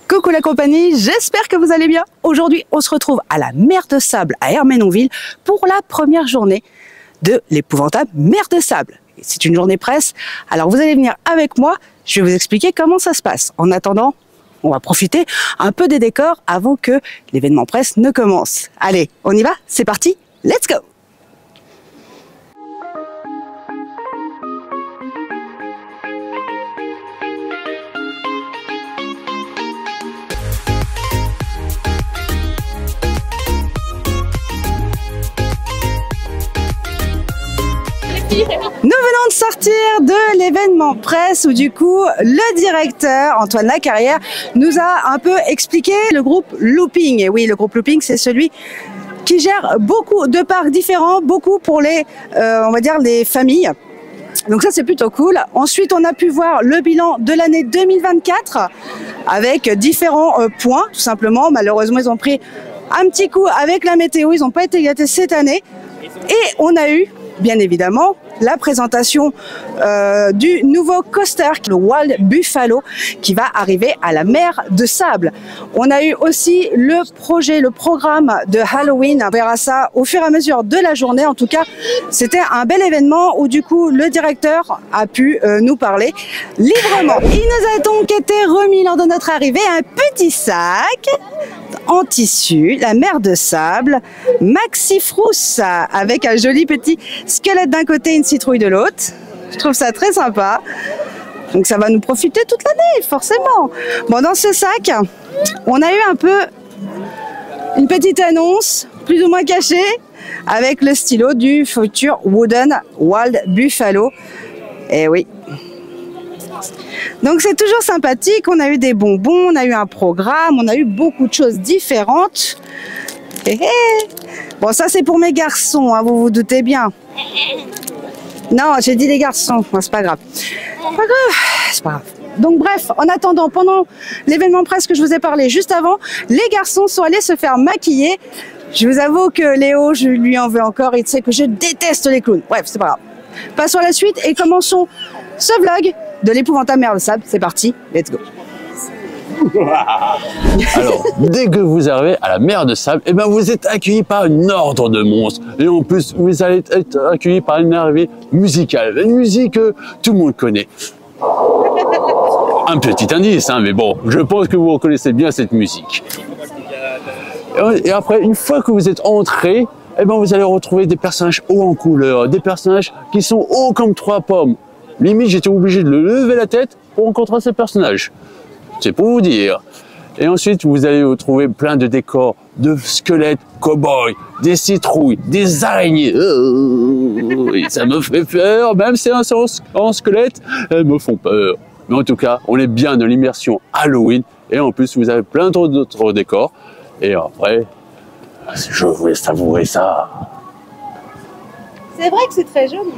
Coucou la compagnie, j'espère que vous allez bien. Aujourd'hui, on se retrouve à la mer de Sable à Ermenonville pour la première journée de l'épouvantable mer de Sable. C'est une journée presse, alors vous allez venir avec moi, je vais vous expliquer comment ça se passe. En attendant, on va profiter un peu des décors avant que l'événement presse ne commence. Allez, on y va? C'est parti, let's go! Nous venons de sortir de l'événement presse où du coup le directeur Antoine Lacarrière nous a un peu expliqué le groupe Looping. Et oui, le groupe Looping, c'est celui qui gère beaucoup de parcs différents, beaucoup pour les, on va dire, les familles. Donc ça, c'est plutôt cool. Ensuite, on a pu voir le bilan de l'année 2024 avec différents points, tout simplement. Malheureusement, ils ont pris un petit coup avec la météo. Ils n'ont pas été gâtés cette année. Et on a eu, bien évidemment, la présentation du nouveau coaster, le Wild Buffalo, qui va arriver à la mer de Sable. On a eu aussi le projet, le programme de Halloween. On verra ça au fur et à mesure de la journée. En tout cas, c'était un bel événement où du coup le directeur a pu nous parler librement. Il nous a donc été remis lors de notre arrivée un petit sac en tissu, la mer de Sable, Maxi Frousse, avec un joli petit squelette d'un côté, une citrouille de l'autre. Je trouve ça très sympa. Donc ça va nous profiter toute l'année, forcément. Bon, dans ce sac, on a eu un peu une petite annonce, plus ou moins cachée, avec le stylo du futur Wooden Wild Buffalo. Et oui. Donc c'est toujours sympathique, on a eu des bonbons, on a eu un programme, on a eu beaucoup de choses différentes. Bon, ça c'est pour mes garçons, hein, vous vous doutez bien. Non, j'ai dit les garçons, c'est pas grave. C'est pas grave. Donc bref, en attendant, pendant l'événement presse que je vous ai parlé juste avant, les garçons sont allés se faire maquiller. Je vous avoue que Léo, je lui en veux encore, il sait que je déteste les clowns. Bref, c'est pas grave. Passons à la suite et commençons ce vlog de l'épouvantable mer de Sable. C'est parti, let's go. Alors, dès que vous arrivez à la mer de Sable, eh ben vous êtes accueilli par une horde de monstres. Et en plus, vous allez être accueilli par une arrivée musicale. Une musique que tout le monde connaît. Un petit indice, hein, mais bon, je pense que vous reconnaissez bien cette musique. Et après, une fois que vous êtes entré, eh ben vous allez retrouver des personnages hauts en couleur, des personnages qui sont hauts comme 3 pommes. Limite, j'étais obligé de lever la tête pour rencontrer ces personnages. C'est pour vous dire. Et ensuite, vous allez retrouver plein de décors, de squelettes, cow-boys, des citrouilles, des araignées. Ça me fait peur, même si c'est en squelette, elles me font peur. Mais en tout cas, on est bien dans l'immersion Halloween. Et en plus, vous avez plein d'autres décors. Et après, je voulais savourer ça. C'est vrai que c'est très joli.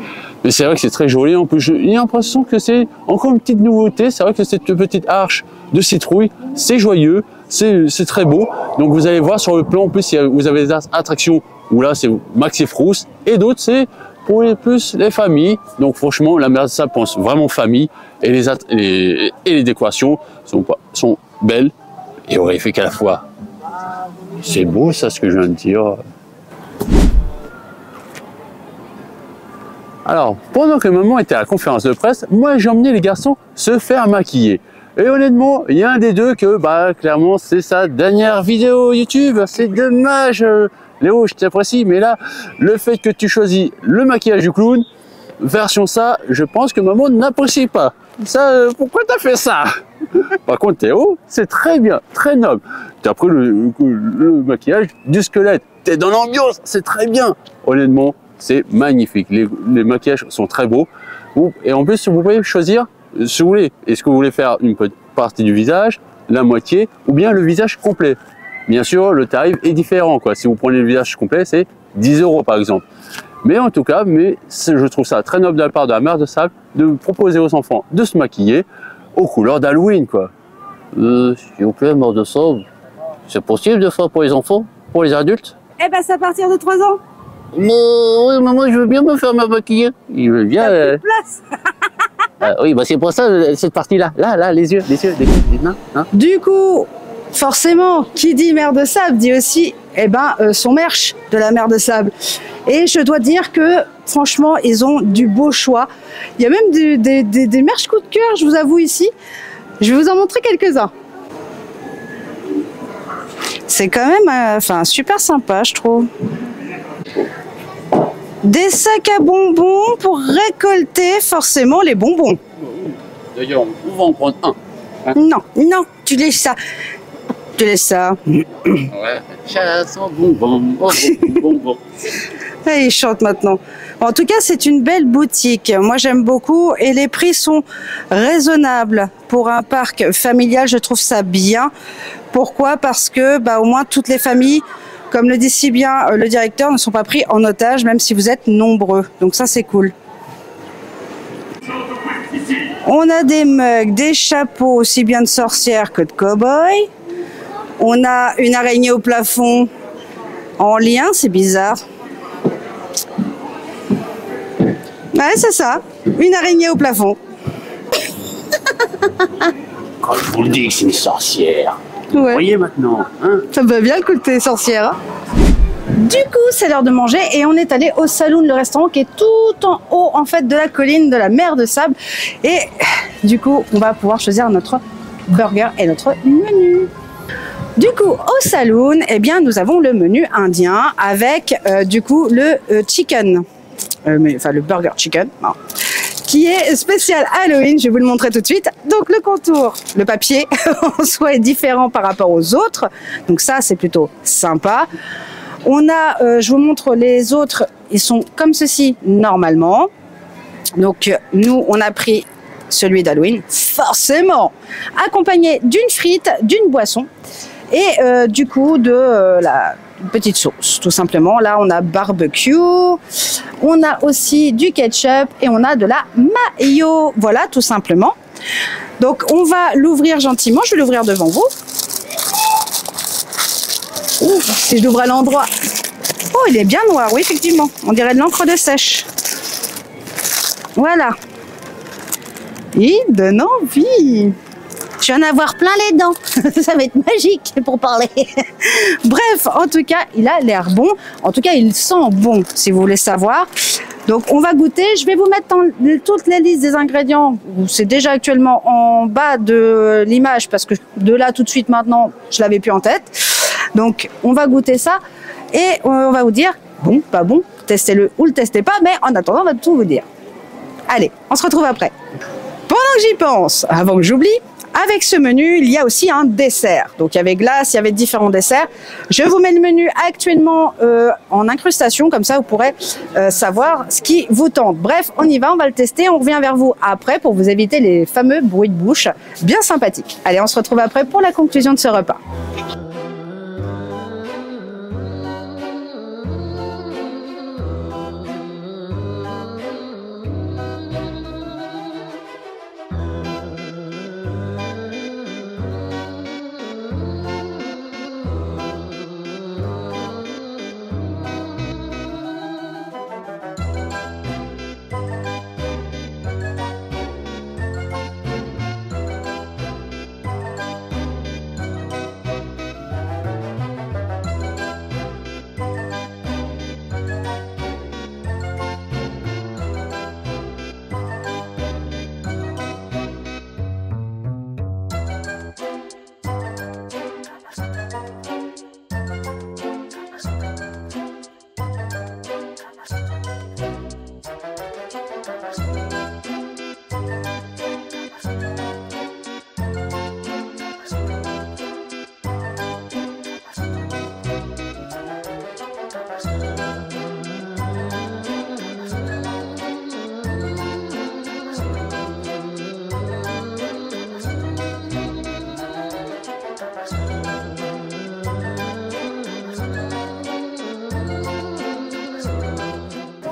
Mais c'est vrai que c'est très joli. En plus, j'ai l'impression que c'est encore une petite nouveauté. C'est vrai que cette petite arche de citrouille, c'est joyeux, c'est très beau. Donc vous allez voir sur le plan, en plus, vous avez des attractions où là, c'est Maxi Frousse. Et d'autres, c'est pour plus les familles. Donc franchement, la mer de Sable pense vraiment famille. Et les décorations sont belles et horrifiques à la fois. C'est beau ça, ce que je viens de dire. Alors, pendant que maman était à la conférence de presse, moi j'ai emmené les garçons se faire maquiller. Et honnêtement, il y a un des deux que, clairement, c'est sa dernière vidéo YouTube. C'est dommage, Léo, je t'apprécie, mais là, le fait que tu choisis le maquillage du clown, version ça, je pense que maman n'apprécie pas. Ça, pourquoi t'as fait ça? Par contre, Théo, c'est très bien, très noble. T'as pris le maquillage du squelette. T'es dans l'ambiance, c'est très bien. Honnêtement, c'est magnifique. Les maquillages sont très beaux. Et en plus, vous pouvez choisir si vous voulez. Est-ce que vous voulez faire une partie du visage, la moitié, ou bien le visage complet? Bien sûr, le tarif est différent, quoi. Si vous prenez le visage complet, c'est 10 € par exemple. Mais en tout cas, je trouve ça très noble de la part de la mer de Sable de proposer aux enfants de se maquiller aux couleurs d'Halloween, quoi. S'il vous plaît, mer de Sable, c'est possible de faire pour les enfants, pour les adultes? Eh ben, c'est à partir de 3 ans. Mais oui, maman, je veux bien me faire maquiller. Il veut bien. T'as plus de place. Oui, bah c'est pour ça, cette partie-là. Là, les yeux, les mains. Hein. Du coup, Forcément, qui dit mer de sable dit aussi son merch de la mer de sable. Et je dois dire que franchement, ils ont du beau choix. Il y a même des merch coup de cœur, je vous avoue ici. Je vais vous en montrer quelques-uns. C'est quand même super sympa, je trouve. Des sacs à bonbons pour récolter forcément les bonbons. D'ailleurs, on va en prendre un. Hein? Non, tu laisses ça. Tu laisses ça. Ouais, chasse aux bonbons, bonbons. Et il chante maintenant. En tout cas, c'est une belle boutique. Moi, j'aime beaucoup et les prix sont raisonnables pour un parc familial. Je trouve ça bien. Pourquoi? Parce que, au moins, toutes les familles, comme le dit si bien le directeur, ne sont pas pris en otage, même si vous êtes nombreux. Donc ça, c'est cool. On a des mugs, des chapeaux, aussi bien de sorcières que de cow-boy. On a une araignée au plafond en lien, c'est bizarre. Ouais, c'est ça, une araignée au plafond. Quand je vous le dis que c'est une sorcière, ouais. Vous voyez maintenant, hein? Ça me va bien le côté sorcière. Hein. Du coup, c'est l'heure de manger et on est allé au Saloon, le restaurant qui est tout en haut en fait de la colline de la mer de sable. Et du coup, on va pouvoir choisir notre burger et notre menu. Du coup, au Saloon, nous avons le menu indien avec le chicken, le burger chicken, qui est spécial Halloween. Je vais vous le montrer tout de suite. Donc le contour, le papier en soi est différent par rapport aux autres. Donc ça, c'est plutôt sympa. On a, je vous montre les autres, ils sont comme ceci normalement. Donc nous, on a pris celui d'Halloween, forcément, accompagné d'une frite, d'une boisson et de la petite sauce, tout simplement. Là, on a barbecue, on a aussi du ketchup et on a de la mayo. Voilà, tout simplement. Donc, on va l'ouvrir gentiment. Je vais l'ouvrir devant vous. Ouh, si je l'ouvre à l'endroit. Oh, il est bien noir, oui, effectivement. On dirait de l'encre de sèche. Voilà. Il donne envie. Je vais en avoir plein les dents. Ça va être magique pour parler. Bref, en tout cas, il a l'air bon. En tout cas, il sent bon, si vous voulez savoir. Donc, on va goûter. Je vais vous mettre toute la liste des ingrédients. C'est déjà actuellement en bas de l'image parce que de là, tout de suite, maintenant, je l'avais plus en tête. Donc, on va goûter ça et on va vous dire bon, pas bon, testez-le ou le testez pas. Mais en attendant, on va tout vous dire. Allez, on se retrouve après. Pendant que j'y pense, avant que j'oublie, avec ce menu, il y a aussi un dessert. Donc, il y avait glace, il y avait différents desserts. Je vous mets le menu actuellement en incrustation. Comme ça, vous pourrez savoir ce qui vous tente. Bref, on y va, on va le tester. On revient vers vous après pour vous éviter les fameux bruits de bouche bien sympathiques. Allez, on se retrouve après pour la conclusion de ce repas.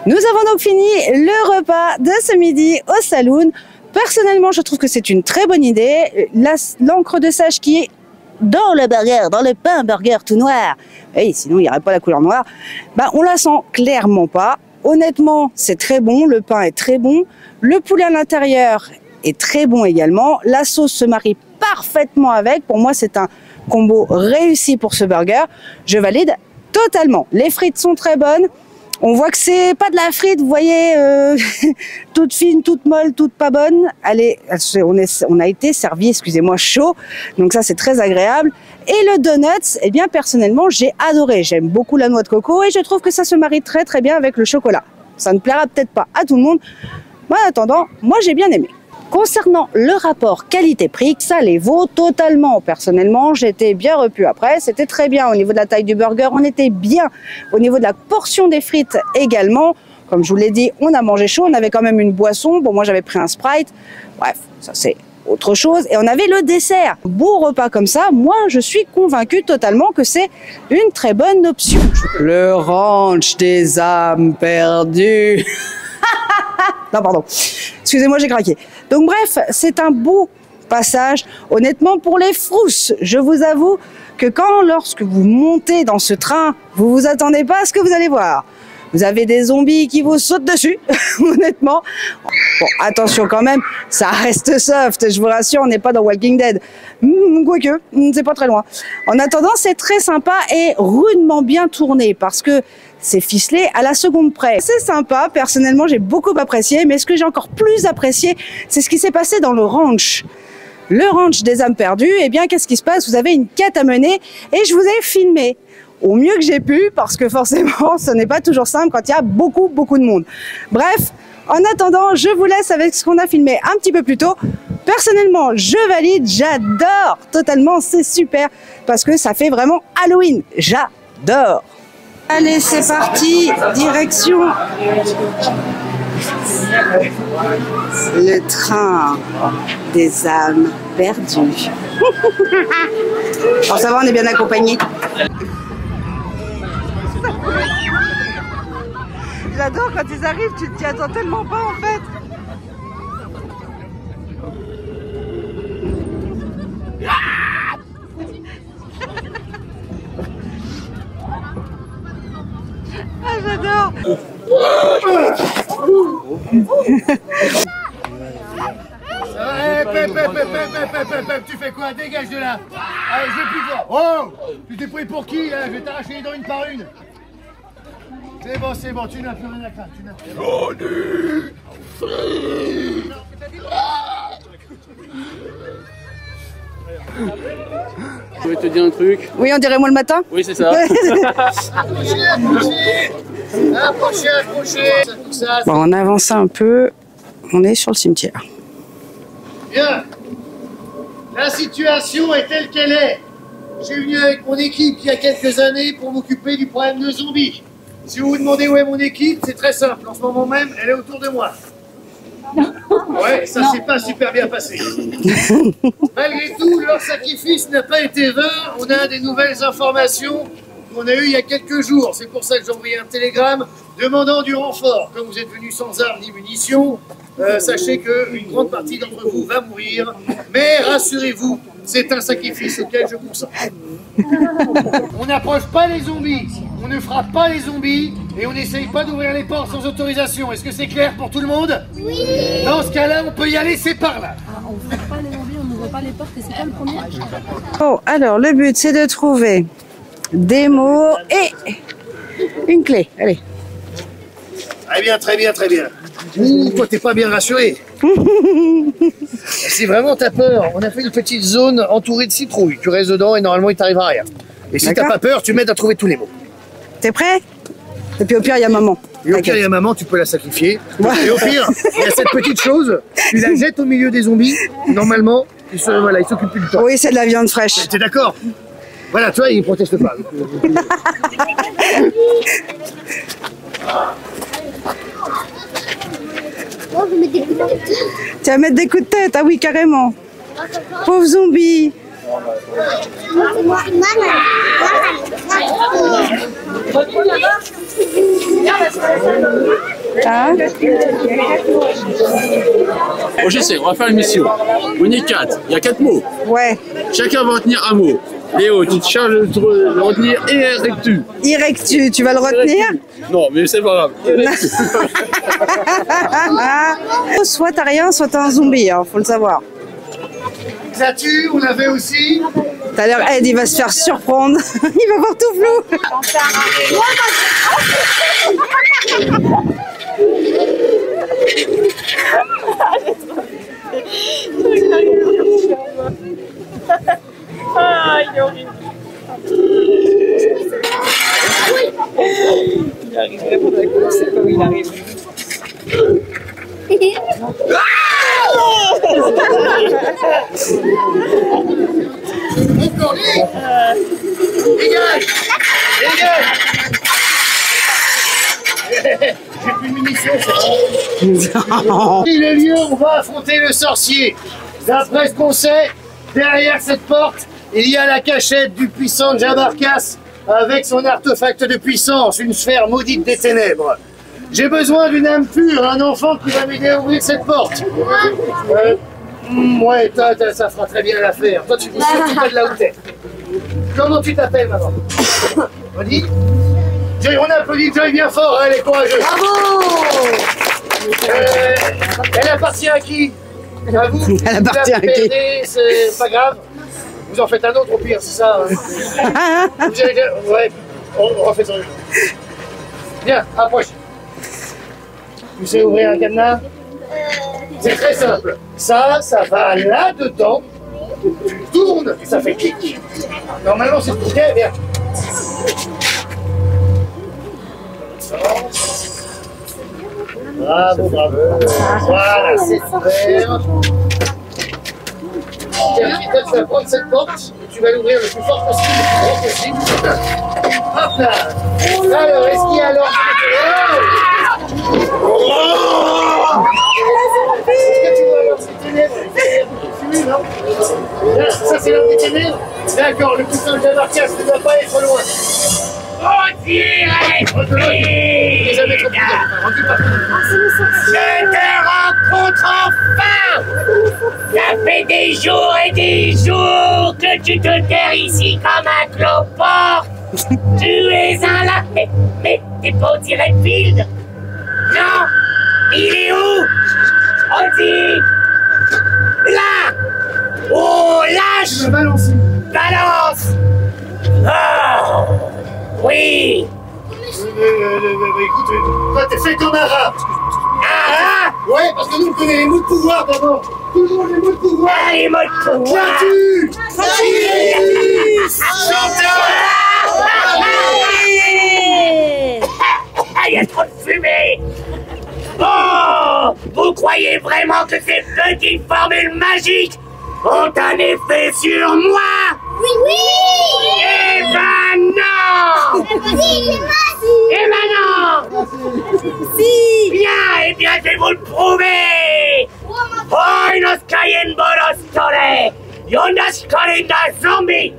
Nous avons donc fini le repas de ce midi au Saloon. Personnellement, je trouve que c'est une très bonne idée. L'encre de sèche qui est dans le burger, dans le pain burger tout noir, et sinon il n'y aurait pas la couleur noire, on la sent clairement pas. Honnêtement, c'est très bon, le pain est très bon, le poulet à l'intérieur est très bon également, la sauce se marie parfaitement avec. Pour moi, c'est un combo réussi pour ce burger. Je valide totalement. Les frites sont très bonnes. On voit que c'est pas de la frite, vous voyez, toute fine, toute molle, toute pas bonne. On a été servi, excusez-moi, chaud. Donc ça, c'est très agréable. Et le donuts, eh bien, personnellement, j'ai adoré. J'aime beaucoup la noix de coco et je trouve que ça se marie très, très bien avec le chocolat. Ça ne plaira peut-être pas à tout le monde. Mais en attendant, moi, j'ai bien aimé. Concernant le rapport qualité-prix, ça les vaut totalement. Personnellement, j'étais bien repu après. C'était très bien au niveau de la taille du burger. On était bien au niveau de la portion des frites également. Comme je vous l'ai dit, on a mangé chaud. On avait quand même une boisson. Bon, moi, j'avais pris un Sprite. Bref, ça c'est autre chose. Et on avait le dessert. Beau repas comme ça, moi, je suis convaincue totalement que c'est une très bonne option. Le ranch des âmes perdues. Non, pardon. Excusez-moi, j'ai craqué. Donc bref, c'est un beau passage. Honnêtement, pour les frousses, je vous avoue que lorsque vous montez dans ce train, vous vous attendez pas à ce que vous allez voir. Vous avez des zombies qui vous sautent dessus, honnêtement. Bon, attention quand même, ça reste soft, je vous rassure, on n'est pas dans Walking Dead. Quoique, c'est pas très loin. En attendant, c'est très sympa et rudement bien tourné parce que c'est ficelé à la seconde près. C'est sympa, personnellement, j'ai beaucoup apprécié, mais ce que j'ai encore plus apprécié, c'est ce qui s'est passé dans le ranch. Le ranch des âmes perdues, eh bien, qu'est-ce qui se passe? Vous avez une quête à mener et je vous ai filmé au mieux que j'ai pu parce que forcément, ce n'est pas toujours simple quand il y a beaucoup de monde. Bref, en attendant, je vous laisse avec ce qu'on a filmé un petit peu plus tôt. Personnellement, je valide, j'adore totalement, c'est super parce que ça fait vraiment Halloween. J'adore. Allez, c'est parti, direction le train des âmes perdues. Bon, ça va, on est bien accompagnés. J'adore quand ils arrivent, tu t'y attends tellement pas en fait. Ah, j'adore. Tu fais quoi? Dégage de là. Allez, je vais plus voir. Oh, tu t'es pris pour qui là? Je vais t'arracher les dents une par une. C'est bon, tu n'as plus rien à craindre. Je vais te dire un truc. Oui, on dirait moi le matin. Oui, c'est ça. Approchez. Bon, on avance un peu. On est sur le cimetière. Bien. La situation est telle qu'elle est. J'ai venu avec mon équipe il y a quelques années pour m'occuper du problème de zombies. Si vous vous demandez où est mon équipe, c'est très simple. En ce moment même, elle est autour de moi. Ouais, ça s'est pas super bien passé. Malgré tout, leur sacrifice n'a pas été vain. On a des nouvelles informations qu'on a eues il y a quelques jours. C'est pour ça que j'ai envoyé un télégramme demandant du renfort. Comme vous êtes venus sans armes ni munitions, sachez qu'une grande partie d'entre vous va mourir. Mais rassurez-vous, c'est un sacrifice auquel je consens. On n'approche pas les zombies, on ne frappe pas les zombies et on n'essaye pas d'ouvrir les portes sans autorisation. Est-ce que c'est clair pour tout le monde? Oui. Dans ce cas-là, on peut y aller, c'est par là. On ne frappe pas les zombies, on n'ouvre pas les portes et c'est pas le premier. Bon, alors le but c'est de trouver des mots et une clé. Allez. Très bien. Toi, t'es pas bien rassuré. Si vraiment t'as peur, on a fait une petite zone entourée de citrouilles. Tu restes dedans et normalement il t'arrivera rien. Et si t'as pas peur, tu m'aides à trouver tous les mots. T'es prêt? Et puis au pire, il y a maman. Et au pire, il y a maman, tu peux la sacrifier. Ouais. Et au pire, il y a cette petite chose, tu la jettes au milieu des zombies. Normalement, il s'occupe plus de toi. Oui, c'est de la viande fraîche. T'es d'accord? Voilà, toi, il proteste pas. Tu vas mettre des coups de tête, ah oui, carrément. Pauvre zombie. Hein? Bon, j'essaie, on va faire une mission. On est 4, il y a 4 mots. Ouais. Chacun va retenir un mot. Léo, tu te charges de retenir Erectu. Erectu, tu vas le retenir? Non, mais c'est pas grave. Soit t'as rien, soit t'as un zombie, hein, faut le savoir. Xatu, on l'avait aussi. Tout à l'heure, Ed, il va se faire surprendre. Il va voir tout flou. Ah, il est horrible. Il arrive vraiment d'un coup, on sait pas où il arrive. Encore lui. Dégage. Dégage. J'ai plus de munitions, c'est bon. Le lieu, on va affronter le sorcier. D'après ce qu'on sait, derrière cette porte, il y a la cachette du puissant Jabarkas avec son artefact de puissance, une sphère maudite des ténèbres. J'ai besoin d'une âme pure, un enfant qui va m'aider à ouvrir cette porte. Ouais, ça fera très bien l'affaire. Toi, tu pas de la hauteur. Comment tu t'appelles, maman? Johnny? On applaudit Joy bien fort, elle est courageuse. Bravo! Elle appartient à qui? À vous? Elle appartient à qui? C'est pas grave. Vous en faites un autre au pire, c'est ça. Vous avez... Ouais, on refait ça. Viens, approche. Tu sais ouvrir un cadenas? C'est très simple. Ça va là-dedans. Tu tournes, ça fait clic. Normalement, c'est tout. Viens. Bravo. Voilà, c'est super. Tiens, tu vas prendre cette porte et tu vas l'ouvrir le plus fort possible, le plus grand possible. Hop là. Alors, est-ce qu'il y a l'ordre de... Est-ce que tu vois alors ces ténèbres? Non? Ça, c'est l'ordre des ténèbres? D'accord, le puissant de Jabarkas ne doit pas être loin. On dirait plus! Jamais trop je te rencontre enfin! Ça fait des jours et des jours que tu te terres ici comme un cloporte! Tu es un là! Mais t'es pas au Redfield? Non! Il est où? On dit! Là! Oh, lâche! Balance! Oh! Oui! Écoute, toi t'es fait comme un rat! Un rat? Ouais, parce que nous on connaît les mots de pouvoir d'abord! Toujours les mots de pouvoir! Ah, les mots de pouvoir! Gratuit! Il y a trop de fumée! Oh! Vous croyez vraiment que ces petites formules magiques ont un effet sur moi? Oui! Eh ben non! Eh ben non! Si! Bien, eh bien, je vais vous le prouver! Oh, nos cayen bolostole! Yonas cayen zombie!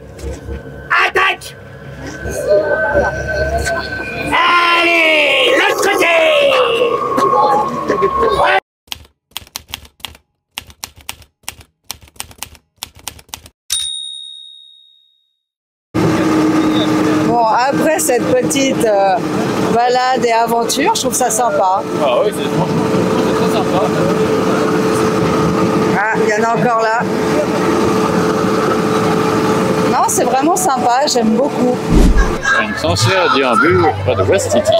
Attaque! Allez, l'autre côté! Ouais. Bon, après cette petite balade et aventure, je trouve ça sympa. Ah oui, c'est très sympa. Ah, il y en a encore là. Non, c'est vraiment sympa, j'aime beaucoup. Une sorcière déambule près de West City.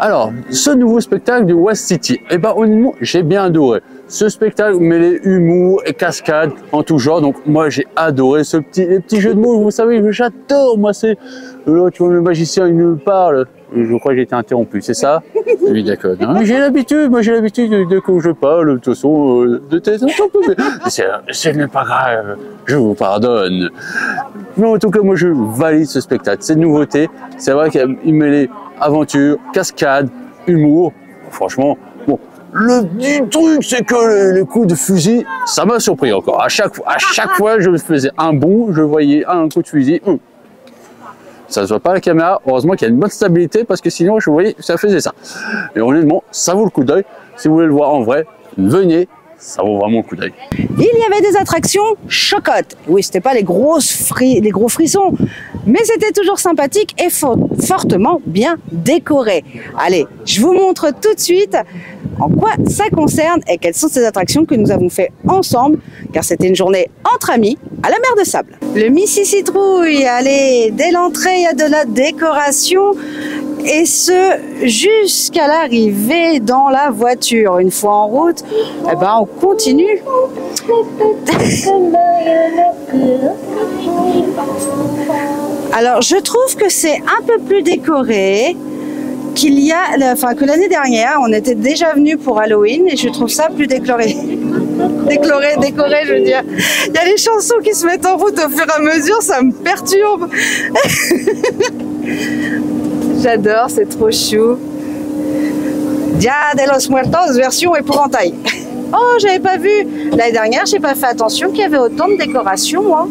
Alors, ce nouveau spectacle de West City, eh ben honnêtement, j'ai bien adoré. Ce spectacle mêlait humour et cascade en tout genre, donc moi j'ai adoré les petits jeux de mots, vous savez, j'adore, moi c'est... Là, tu vois, le magicien, il nous parle. Je crois que j'ai été interrompu, c'est ça? Oui, d'accord. Non, mais j'ai l'habitude, moi j'ai l'habitude de quand je parle, de toute façon, de tête. Ce n'est pas grave, je vous pardonne. Mais en tout cas, moi je valide ce spectacle. Cette nouveauté, c'est vrai qu'il mêlait aventure, cascade, humour. Franchement, bon. Le petit truc, c'est que les coups de fusil, ça m'a surpris encore. À chaque fois, je faisais un bond, je voyais un coup de fusil. Ça ne se voit pas à la caméra. Heureusement qu'il y a une bonne stabilité parce que sinon, je voyais, ça faisait ça. Et honnêtement, ça vaut le coup d'œil. Si vous voulez le voir en vrai, venez. Ça vaut vraiment le coup d'œil. Il y avait des attractions chocottes. Oui, c'était pas les gros frissons, mais c'était toujours sympathique et fortement bien décoré. Allez, je vous montre tout de suite en quoi ça concerne et quelles sont ces attractions que nous avons fait ensemble, car c'était une journée entre amis à la mer de Sable. Le Mississippi Citrouille, allez, dès l'entrée, il y a de la décoration, et ce, jusqu'à l'arrivée dans la voiture. Une fois en route, eh ben, on continue. Alors, je trouve que c'est un peu plus décoré qu'il y a, enfin, que l'année dernière. On était déjà venu pour Halloween et je trouve ça plus décoré. Décoré, je veux dire. Il y a les chansons qui se mettent en route au fur et à mesure, ça me perturbe. J'adore, c'est trop chou. Dia de los Muertos, version épouvantail. Oh, j'avais pas vu. L'année dernière, j'ai pas fait attention qu'il y avait autant de décorations. Hein.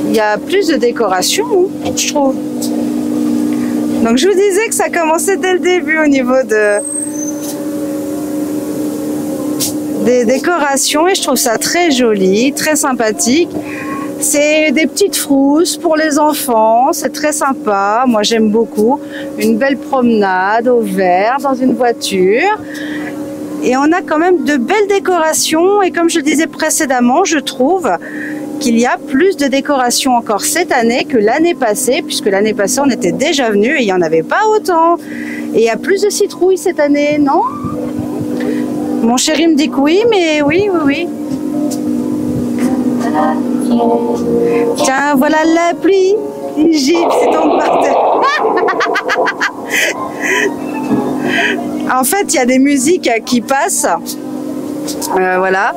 Il y a plus de décorations, je trouve. Donc, je vous disais que ça commençait dès le début au niveau des décorations et je trouve ça très joli, très sympathique. C'est des petites frousses pour les enfants, c'est très sympa. Moi, j'aime beaucoup. Une belle promenade au vert dans une voiture. Et on a quand même de belles décorations. Et comme je le disais précédemment, je trouve qu'il y a plus de décorations encore cette année que l'année passée, puisque l'année passée, on était déjà venu et il n'y en avait pas autant. Et il y a plus de citrouilles cette année, non? Mon chéri me dit que oui, mais oui. Tiens, voilà la pluie. Il gifle, c'est donc par terre. En fait, il y a des musiques qui passent. Voilà.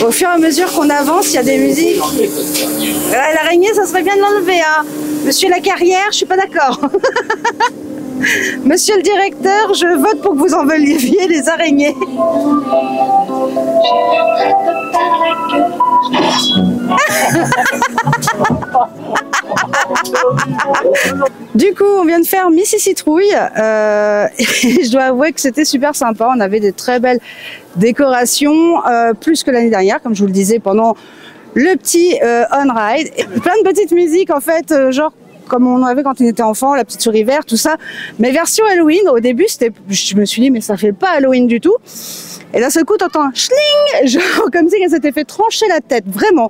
Au fur et à mesure qu'on avance, il y a des musiques. L'araignée, ça serait bien de l'enlever. Hein. Monsieur la carrière, je suis pas d'accord. Monsieur le directeur, je vote pour que vous enleviez les araignées. Du coup, on vient de faire Mississippi Citrouille. Et je dois avouer que c'était super sympa. On avait des très belles décorations, plus que l'année dernière, comme je vous le disais, pendant le petit on-ride. Plein de petites musiques, en fait, genre comme on avait quand on était enfant, la petite souris verte, tout ça. Mais version Halloween, au début, je me suis dit, mais ça fait pas Halloween du tout. Et d'un seul coup, t'entends un schling, genre comme si elle s'était fait trancher la tête, vraiment.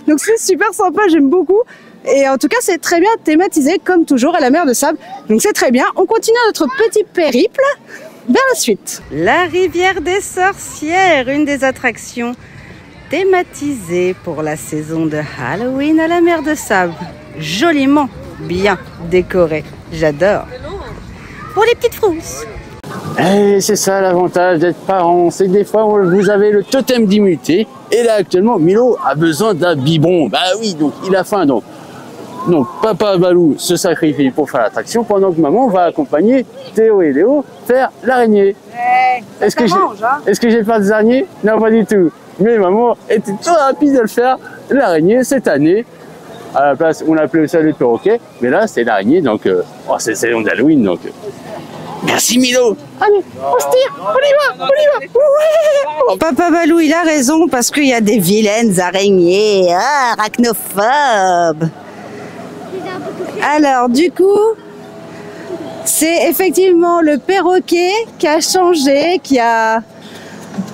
Donc c'est super sympa, j'aime beaucoup. Et en tout cas, c'est très bien thématisé, comme toujours, à la mer de Sable. Donc c'est très bien. On continue notre petit périple vers la suite. La rivière des sorcières, une des attractions thématisées pour la saison de Halloween à la mer de Sable. Joliment bien décoré. J'adore. Pour les petites frousses. Et c'est ça l'avantage d'être parent, c'est que des fois vous avez le totem d'immunité. Et là actuellement, Milo a besoin d'un biberon. Bah oui, donc il a faim. Donc papa Balou se sacrifie pour faire l'attraction pendant que maman va accompagner Théo et Léo faire l'araignée. Est-ce que j'ai fait des araignées? Non, pas du tout. Mais maman était trop rapide de le faire, l'araignée cette année. À la place, on appelait ça le perroquet, mais là c'est l'araignée, donc c'est le saison d'Halloween, donc merci Milo. Allez, on se tire, on y va. Ouais. Papa Balou, il a raison parce qu'il y a des vilaines araignées, arachnophobes. Alors du coup, c'est effectivement le perroquet qui a changé, qui a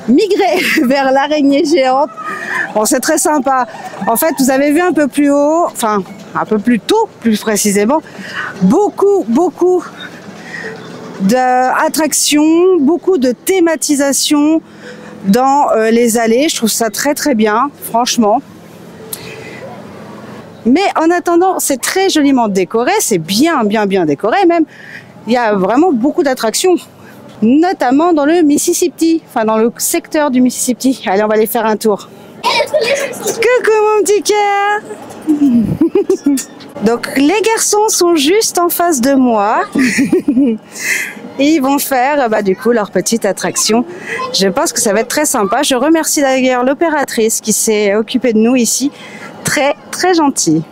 migré vers l'araignée géante. Bon, c'est très sympa. En fait, vous avez vu un peu plus haut, enfin un peu plus tôt, plus précisément, beaucoup d'attractions, beaucoup de thématisation dans les allées. Je trouve ça très très bien, franchement. Mais en attendant, c'est très joliment décoré, c'est bien décoré même. Il y a vraiment beaucoup d'attractions, notamment dans le Mississippi, enfin dans le secteur du Mississippi. Allez, on va aller faire un tour. Coucou mon petit cœur. Donc les garçons sont juste en face de moi. Et ils vont faire du coup leur petite attraction. Je pense que ça va être très sympa. Je remercie d'ailleurs l'opératrice qui s'est occupée de nous ici. Très très gentil.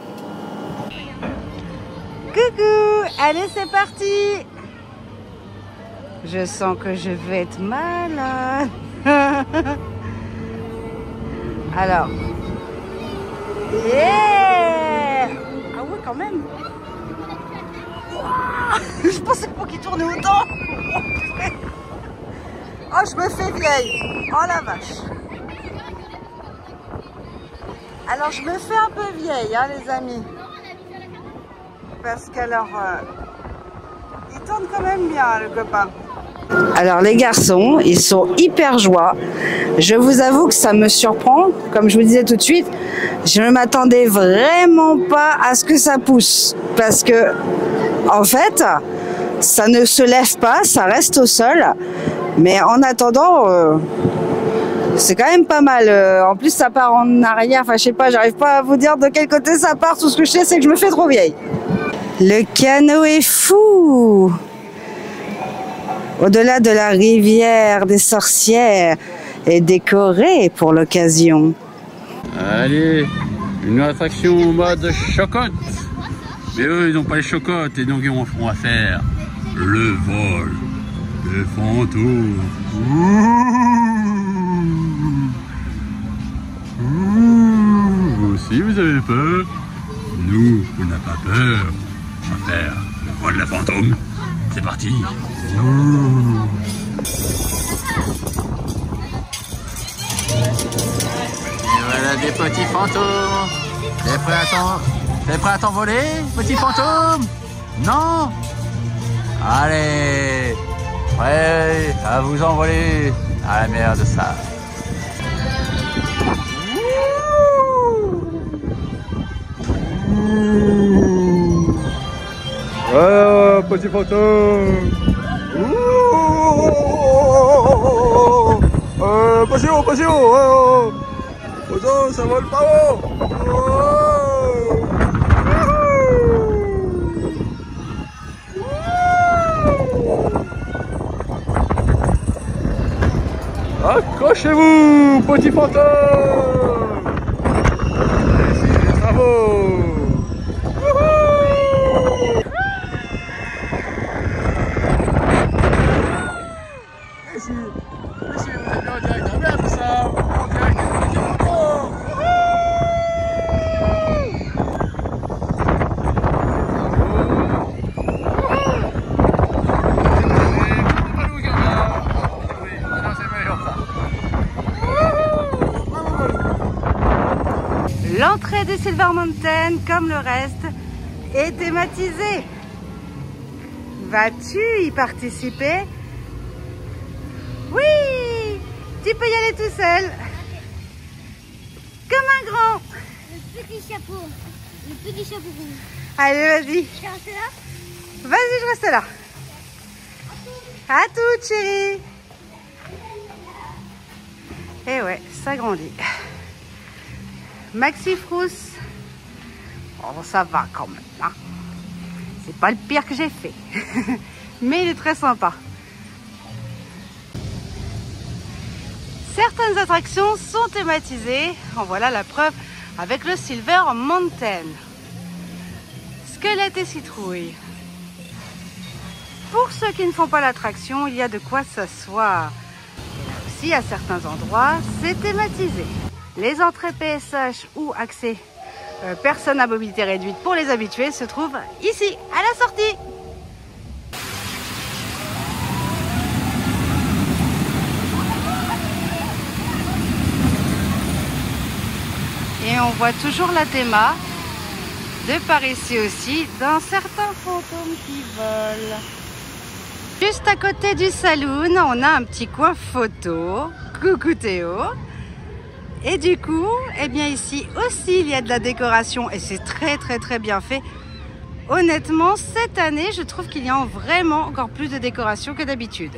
Coucou, allez c'est parti. Je sens que je vais être malade. Alors, yeah. Ah oui quand même. Je pensais pas qu'il tournait autant. Oh, je me fais vieille. Oh la vache. Alors, je me fais un peu vieille, hein, les amis. Parce qu'alors, il tourne quand même bien, le copain. Alors, les garçons, ils sont hyper joie. Je vous avoue que ça me surprend. Comme je vous disais tout de suite, je ne m'attendais vraiment pas à ce que ça pousse. Parce que, en fait, ça ne se lève pas, ça reste au sol. Mais en attendant, c'est quand même pas mal. En plus, ça part en arrière. Enfin, je sais pas, j'arrive pas à vous dire de quel côté ça part. Tout ce que je sais, c'est que je me fais trop vieille. Le canot est fou. Au-delà de la rivière des sorcières est décoré pour l'occasion. Allez, une attraction en mode chocotte. Mais eux, ils n'ont pas les chocottes et donc on va faire le vol des fantômes. Vous aussi, vous avez peur? Nous, on n'a pas peur. On va faire le vol de la fantôme. C'est parti. Et voilà des petits fantômes. T'es prêt à t'envoler, petit fantôme? Non? Allez, prêt à vous envoler à la mer de sable. Petit fantôme. Pas si haut. Oh, ça vole pas haut. Accrochez-vous, petit fantôme. Bravo. L'entrée des Silver Mountain, comme le reste, est thématisée. Vas-tu y participer? Oui, tu peux y aller tout seul. Comme un grand. Le petit chapeau. Le petit chapeau rouge. Allez, vas-y. Je reste là? Vas-y, je reste là. À toutes, chérie. Et ouais, ça grandit. Maxi Frousse. Oh, ça va quand même. Hein. C'est pas le pire que j'ai fait. Mais il est très sympa. Certaines attractions sont thématisées. En voilà la preuve avec le Silver Mountain. Squelette et citrouille. Pour ceux qui ne font pas l'attraction, il y a de quoi s'asseoir. Et là aussi, à certains endroits, c'est thématisé. Les entrées PSH ou accès personnes à mobilité réduite pour les habitués se trouvent ici, à la sortie. Et on voit toujours la théma de par ici aussi, d'un certain fantôme qui vole. Juste à côté du saloon, on a un petit coin photo. Coucou Théo. Et du coup, eh bien ici aussi, il y a de la décoration et c'est très bien fait. Honnêtement, cette année, je trouve qu'il y a vraiment encore plus de décoration que d'habitude.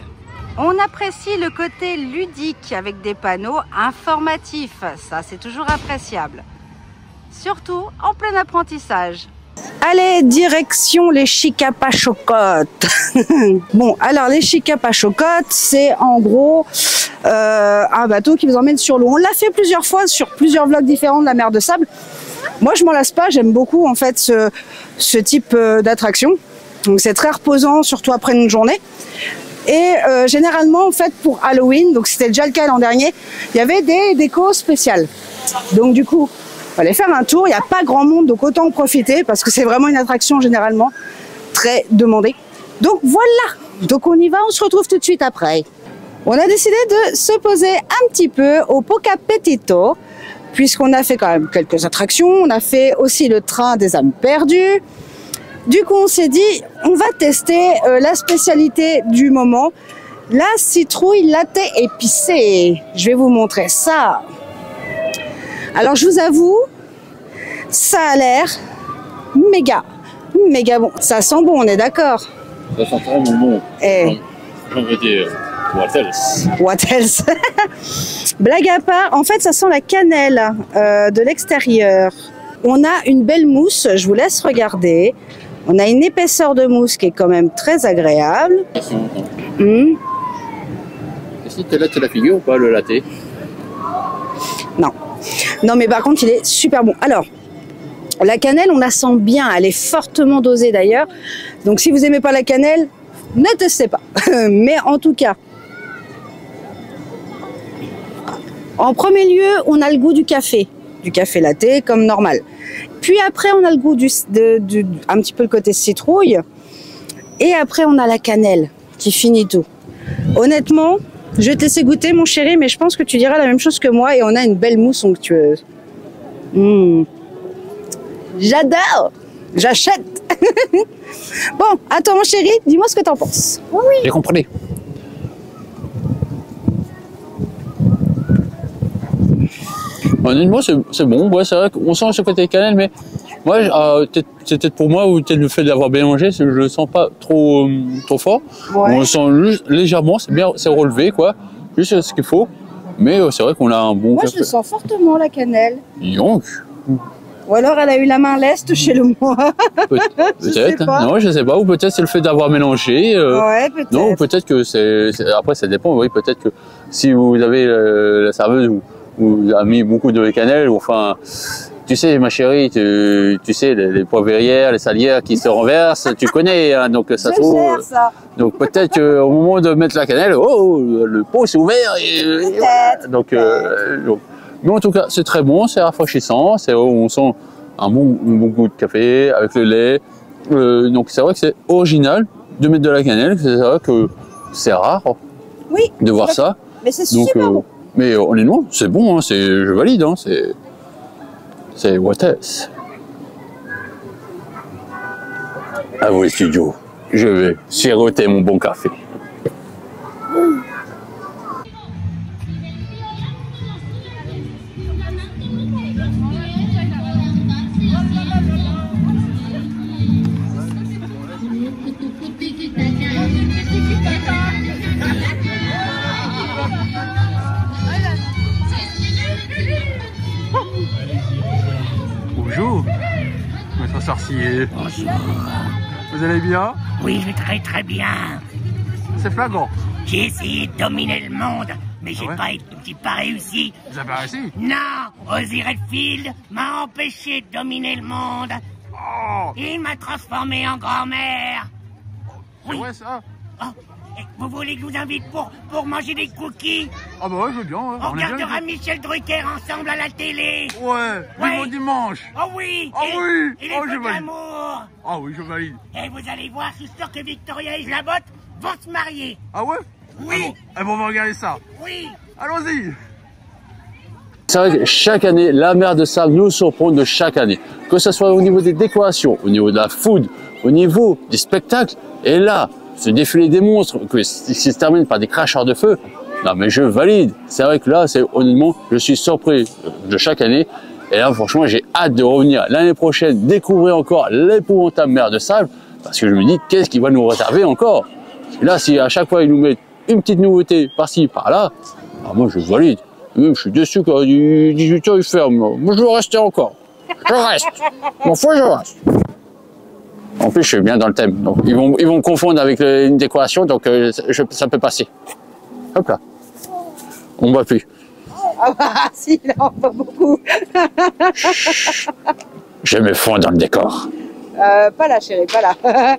On apprécie le côté ludique avec des panneaux informatifs. Ça, c'est toujours appréciable. Surtout en plein apprentissage. Allez, direction les Chicapachocottes. Bon, alors les Chicapachocottes, c'est en gros un bateau qui vous emmène sur l'eau. On l'a fait plusieurs fois sur plusieurs vlogs différents de la mer de sable. Moi, je m'en lasse pas, j'aime beaucoup en fait ce type d'attraction. Donc c'est très reposant, surtout après une journée. Et généralement, en fait, pour Halloween, donc c'était déjà le cas l'an dernier, il y avait des décos spéciales. Donc du coup, on va aller faire un tour. Il n'y a pas grand monde, donc autant en profiter parce que c'est vraiment une attraction généralement très demandé. Donc voilà, donc on y va, on se retrouve tout de suite après. On a décidé de se poser un petit peu au Pocapetito, puisqu'on a fait quand même quelques attractions, on a fait aussi le train des âmes perdues. Du coup, on s'est dit, on va tester la spécialité du moment, la citrouille latte épicée. Je vais vous montrer ça. Alors, je vous avoue, ça a l'air méga bon. Ça sent bon, on est d'accord? Ça sent vraiment bon. Eh. On veut dire, what else? What else? Blague à part, en fait, ça sent la cannelle de l'extérieur. On a une belle mousse, je vous laisse regarder. On a une épaisseur de mousse qui est quand même très agréable. Est-ce que tu lattes la figure ou pas, le latte? Non. Non, mais par contre, il est super bon. Alors, la cannelle, on la sent bien. Elle est fortement dosée d'ailleurs. Donc, si vous n'aimez pas la cannelle, ne testez pas. Mais en tout cas, en premier lieu, on a le goût du café latte comme normal. Puis après, on a le goût un petit peu le côté citrouille. Et après, on a la cannelle qui finit tout. Honnêtement, je vais te laisser goûter, mon chéri, mais je pense que tu diras la même chose que moi. Et on a une belle mousse onctueuse. J'adore. J'achète. Bon, attends, mon chéri, dis-moi ce que t'en penses. Oui. J'ai compris. Honnêtement, c'est bon. Ouais, c'est vrai qu'on sent ce côté cannelle, mais moi, c'est peut-être pour moi ou peut-être le fait d'avoir mélangé, je le sens pas trop fort. Ouais. On le sent juste légèrement, c'est bien, c'est relevé, quoi. Juste ce qu'il faut. Mais c'est vrai qu'on a un bon. Moi, je le sens fortement, la cannelle. Donc. Ou alors elle a eu la main leste chez le moi. Peut-être. Non, je sais pas. Ou peut-être c'est le fait d'avoir mélangé. Ouais, peut-être. Non, peut-être que c'est. Après, ça dépend. Oui, peut-être que si vous avez la serveuse ou a mis beaucoup de cannelle, ou enfin, tu sais, ma chérie, tu sais, les poivrières, les salières qui se renversent, tu connais. Hein, donc ça trouve. Ça. Donc peut-être qu'au moment de mettre la cannelle, oh, le pot s'est ouvert. Et voilà. Donc. Mais en tout cas, c'est très bon, c'est rafraîchissant, on sent un bon goût de café avec le lait. Donc c'est vrai que c'est original de mettre de la cannelle, c'est vrai que c'est rare de voir ça. Mais c'est super bon. Mais honnêtement, c'est bon, hein, je valide, hein, c'est what else. À vous les studios, je vais siroter mon bon café. Bonjour, maître sorcier. Bonjour. Vous allez bien? Oui, je vais très bien. C'est flagrant. J'ai essayé de dominer le monde, mais j'ai pas réussi. Vous avez pas réussi? Non, Ozzy Redfield m'a empêché de dominer le monde. Oh. Il m'a transformé en grand-mère. Oui. Ouais, ça. Oh. Et vous voulez que je vous invite pour manger des cookies? Ah bah ouais, je veux bien. Ouais. On regardera Michel Drucker ensemble à la télé. Ouais, vivant dimanche. Oh oui. Oh oui. Et les feux d'amour. Ah oui, je valide. Et vous allez voir, je suis sûr que Victoria et la botte vont se marier. Ah ouais? Oui. Ah bon, on va regarder ça. Oui. Allons-y. C'est vrai que chaque année, la mer de Sable nous surprend de chaque année. Que ce soit au niveau des décorations, au niveau de la food, au niveau des spectacles. Et là, ce défilé des monstres qui se termine par des cracheurs de feu. Non mais je valide. C'est vrai que là, honnêtement, je suis surpris de chaque année. Et là, franchement, j'ai hâte de revenir l'année prochaine, découvrir encore l'épouvantable mer de Sable. Parce que je me dis, qu'est-ce qu'il va nous réserver encore? Et là, si à chaque fois, il nous met une petite nouveauté par-ci, par-là, moi, je valide. Je suis déçu qu'à 18h, il ferme. Moi, je veux rester encore. Je reste. Mon foi, je reste. En plus, je suis bien dans le thème. Donc, ils vont me confondre avec une décoration, donc ça peut passer. Hop là. On ne voit plus. Ah bah si, là, on voit beaucoup. Je me fonds dans le décor. Pas là, chérie, pas là.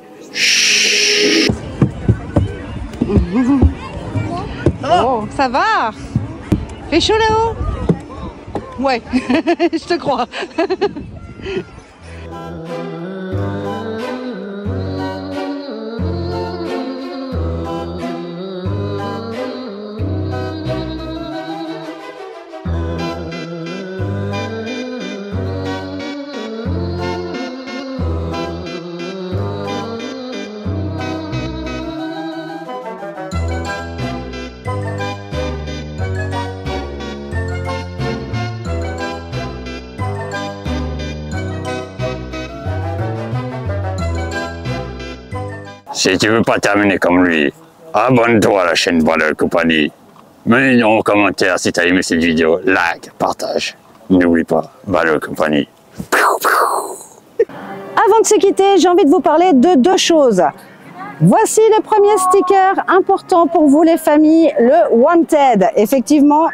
Oh, ça va? Fait chaud là-haut? Ouais, je te crois. Si tu veux pas terminer comme lui, abonne-toi à la chaîne Balleux Compagnie. Mets-nous en commentaire si t'as aimé cette vidéo, like, partage. N'oublie pas, Balleux Compagnie. Avant de se quitter, j'ai envie de vous parler de deux choses. Voici le premier sticker important pour vous les familles, le Wanted. Effectivement,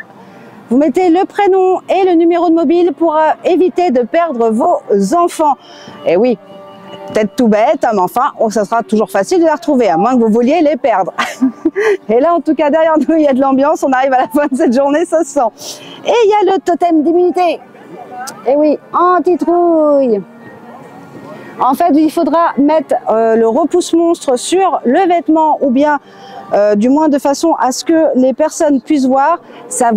vous mettez le prénom et le numéro de mobile pour éviter de perdre vos enfants. Et oui, peut-être tout bête, mais enfin, ça sera toujours facile de les retrouver, à moins que vous vouliez les perdre. Et là, en tout cas, derrière nous, il y a de l'ambiance. On arrive à la fin de cette journée, ça se sent. Et il y a le totem d'immunité. Et oui, anti-trouille. En fait, il faudra mettre le repousse monstre sur le vêtement ou bien du moins de façon à ce que les personnes puissent voir. Ça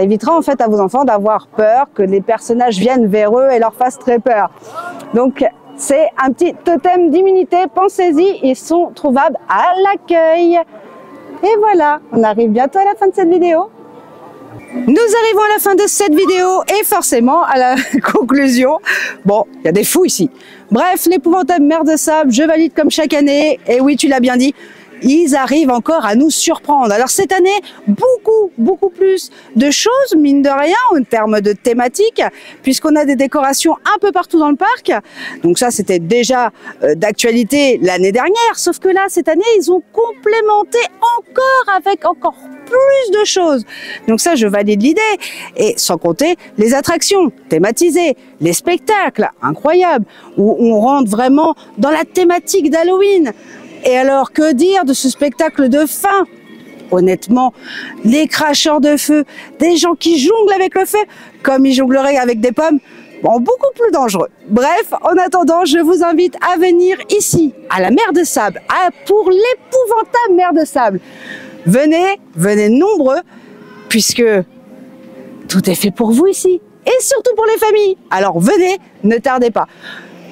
évitera en fait à vos enfants d'avoir peur, que les personnages viennent vers eux et leur fassent très peur. Donc, c'est un petit totem d'immunité. Pensez-y, ils sont trouvables à l'accueil. Et voilà, on arrive bientôt à la fin de cette vidéo. Nous arrivons à la fin de cette vidéo et forcément à la conclusion. Bon, il y a des fous ici. Bref, l'épouvantable mer de sable, je valide comme chaque année. Et oui, tu l'as bien dit, ils arrivent encore à nous surprendre. Alors cette année, beaucoup plus de choses, mine de rien, en termes de thématiques, puisqu'on a des décorations un peu partout dans le parc. Donc ça, c'était déjà d'actualité l'année dernière. Sauf que là, cette année, ils ont complémenté encore avec encore plus de choses. Donc ça, je valide l'idée. Et sans compter les attractions thématisées, les spectacles incroyables, où on rentre vraiment dans la thématique d'Halloween. Et alors, que dire de ce spectacle de fin? Honnêtement, les cracheurs de feu, des gens qui jonglent avec le feu, comme ils jongleraient avec des pommes, bon, beaucoup plus dangereux. Bref, en attendant, je vous invite à venir ici, à la mer de sable, pour l'épouvantable mer de sable. Venez nombreux, puisque tout est fait pour vous ici, et surtout pour les familles. Alors venez, ne tardez pas.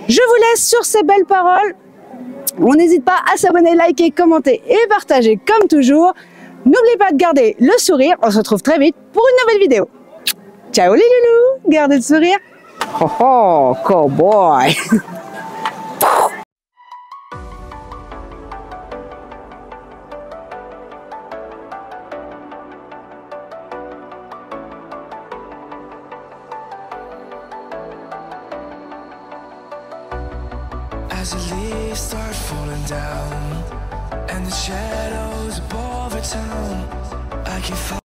Je vous laisse sur ces belles paroles. On n'hésite pas à s'abonner, liker, commenter et partager comme toujours. N'oubliez pas de garder le sourire. On se retrouve très vite pour une nouvelle vidéo. Ciao les loulous, gardez le sourire. Oh oh, cowboy. As the leaves start falling down and the shadows above the town, I can